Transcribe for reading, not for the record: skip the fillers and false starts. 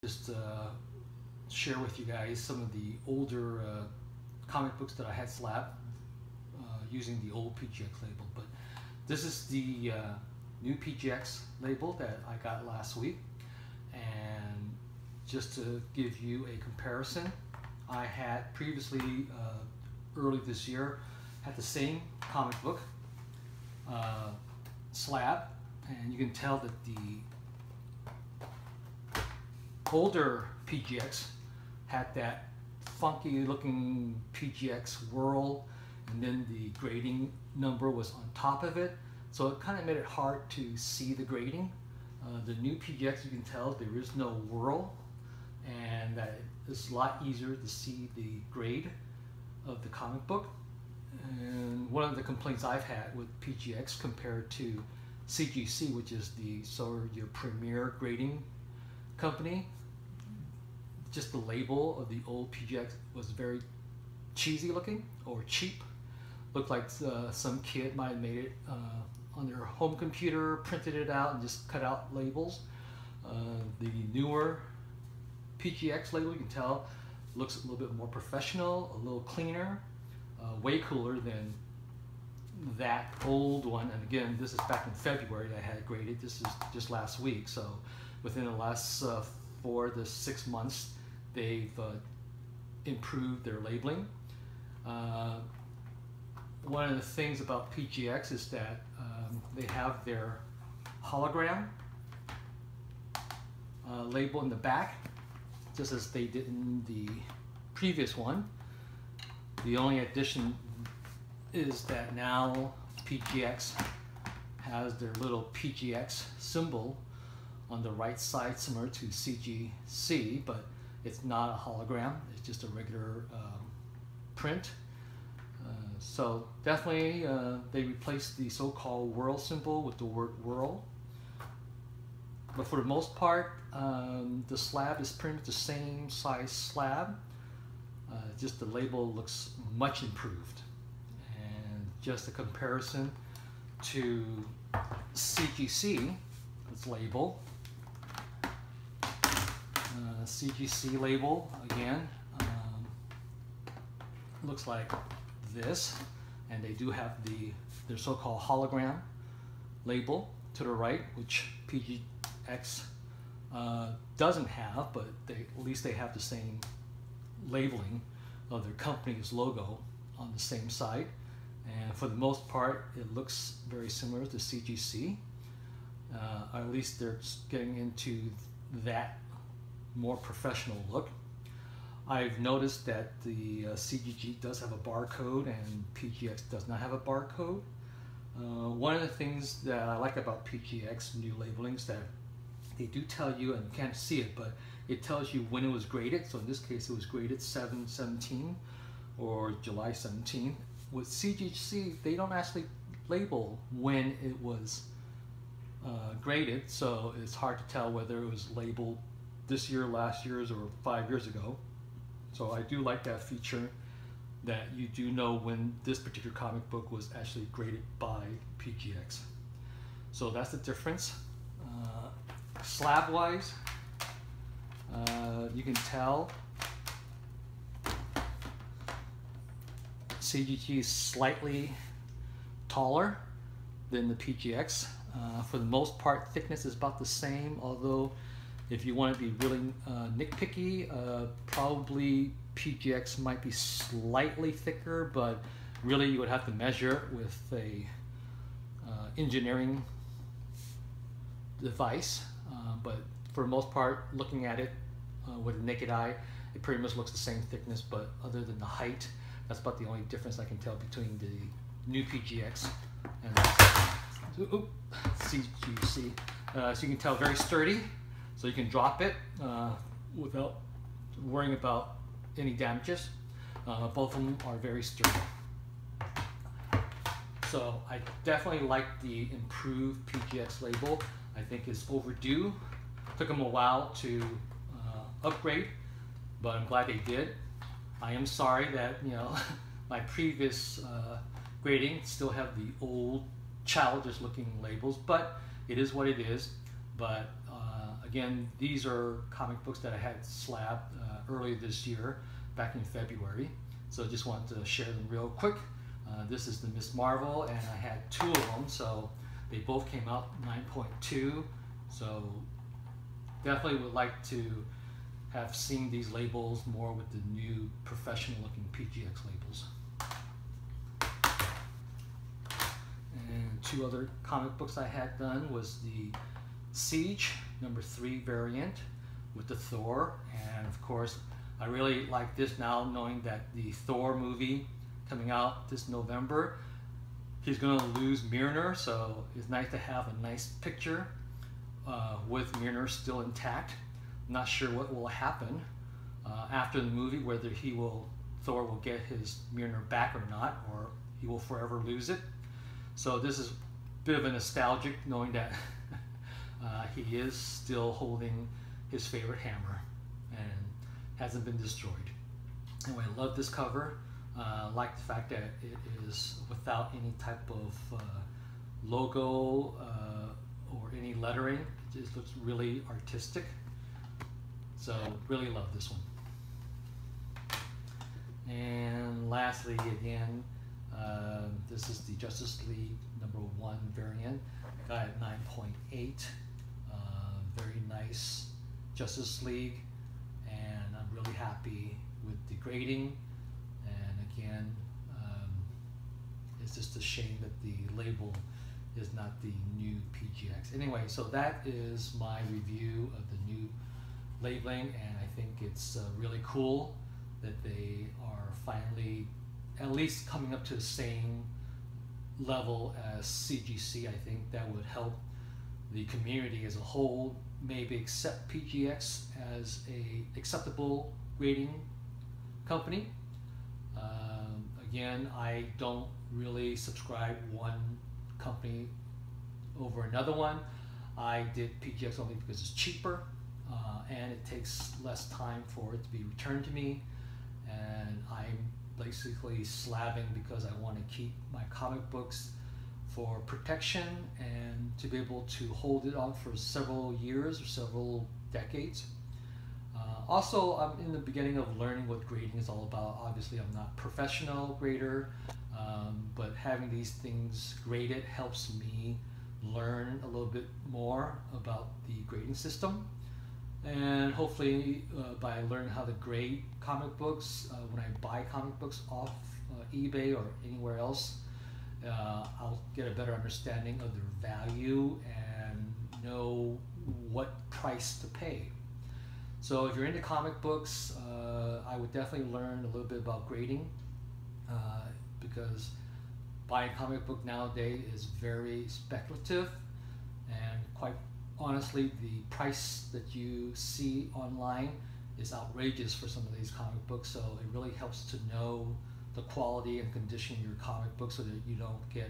just share with you guys some of the older comic books that I had slabbed using the old PGX label. But this is the new PGX label that I got last week, and just to give you a comparison, I had previously early this year had the same comic book slab, and you can tell that the older PGX had that funky looking PGX whirl, and then the grading number was on top of it, so it kind of made it hard to see the grading. The new PGX, you can tell there is no whirl, and that it's a lot easier to see the grade of the comic book. And one of the complaints I've had with PGX compared to CGC, which is the sort of your premier grading company, just the label of the old PGX was very cheesy looking or cheap. Looked like some kid might have made it on their home computer, printed it out, and just cut out labels. The newer PGX label, you can tell, looks a little bit more professional, a little cleaner, way cooler than that old one. And again, this is back in February that I had graded. This is just last week, so within the last 4 to 6 months, they've improved their labeling. One of the things about PGX is that they have their hologram label in the back, just as they did in the previous one. The only addition is that now PGX has their little PGX symbol on the right side, similar to CGC, but it's not a hologram, it's just a regular print. So definitely they replaced the so-called whirl symbol with the word whirl. But for the most part, the slab is pretty much the same size slab, just the label looks much improved. And just a comparison to CGC, its label. CGC label, again, looks like this, and they do have their so-called hologram label to the right, which PGX doesn't have, but at least they have the same labeling of their company's logo on the same side. And for the most part, it looks very similar to CGC. Or at least they're getting into that more professional look. I've noticed that the CGG does have a barcode and PGX does not have a barcode. One of the things that I like about PGX new labeling is that they do tell you, and you can't see it, but it tells you when it was graded. So in this case, it was graded 7/17 or July 17. With CGC, they don't actually label when it was graded, so it's hard to tell whether it was labeled this year, last year's, or 5 years ago. So I do like that feature, that you do know when this particular comic book was actually graded by PGX. So that's the difference. Slab wise, you can tell CGG is slightly taller than the PGX. For the most part, thickness is about the same, although if you want to be really nitpicky, probably PGX might be slightly thicker, but really you would have to measure with a engineering device. But for the most part, looking at it with a naked eye, it pretty much looks the same thickness, but other than the height, that's about the only difference I can tell between the new PGX and CGC. So you can tell very sturdy, so you can drop it without worrying about any damages. Both of them are very sturdy. So I definitely like the improved PGX label. I think it's overdue. Took them a while to upgrade, but I'm glad they did. I am sorry that, you know, my previous grading still have the old childish looking labels, but it is what it is. But Again, these are comic books that I had slabbed earlier this year, back in February. So just wanted to share them real quick. This is the Miss Marvel, and I had 2 of them, so they both came out 9.2. So definitely would like to have seen these labels more with the new professional looking PGX labels. And 2 other comic books I had done was the Siege #3 variant with the Thor, and of course I really like this now, knowing that the Thor movie coming out this November, he's going to lose Mjolnir, so it's nice to have a nice picture with Mjolnir still intact. I'm not sure what will happen after the movie, whether Thor will get his Mjolnir back or not, or he will forever lose it. So this is a bit of a nostalgic, knowing that he is still holding his favorite hammer and hasn't been destroyed. Anyway, I love this cover. Like the fact that it is without any type of logo or any lettering. It just looks really artistic. So really love this one. And lastly, again, this is the Justice League #1 variant. Got it 9.8. Very nice Justice League, and I'm really happy with the grading. And again, it's just a shame that the label is not the new PGX. Anyway, so that is my review of the new labeling, and I think it's really cool that they are finally at least coming up to the same level as CGC. I think that would help the community as a whole maybe accept PGX as a acceptable grading company. Again, I don't really subscribe one company over another one. I did PGX only because it's cheaper and it takes less time for it to be returned to me, and I'm basically slabbing because I want to keep my comic books for protection and to be able to hold it on for several years or several decades. Also, I'm in the beginning of learning what grading is all about. Obviously, I'm not a professional grader, but having these things graded helps me learn a little bit more about the grading system. And hopefully, by learning how to grade comic books, when I buy comic books off eBay or anywhere else, I'll get a better understanding of their value and know what price to pay. So if you're into comic books, I would definitely learn a little bit about grading, because buying a comic book nowadays is very speculative, and quite honestly, the price that you see online is outrageous for some of these comic books. So it really helps to know the quality and condition of your comic book so that you don't get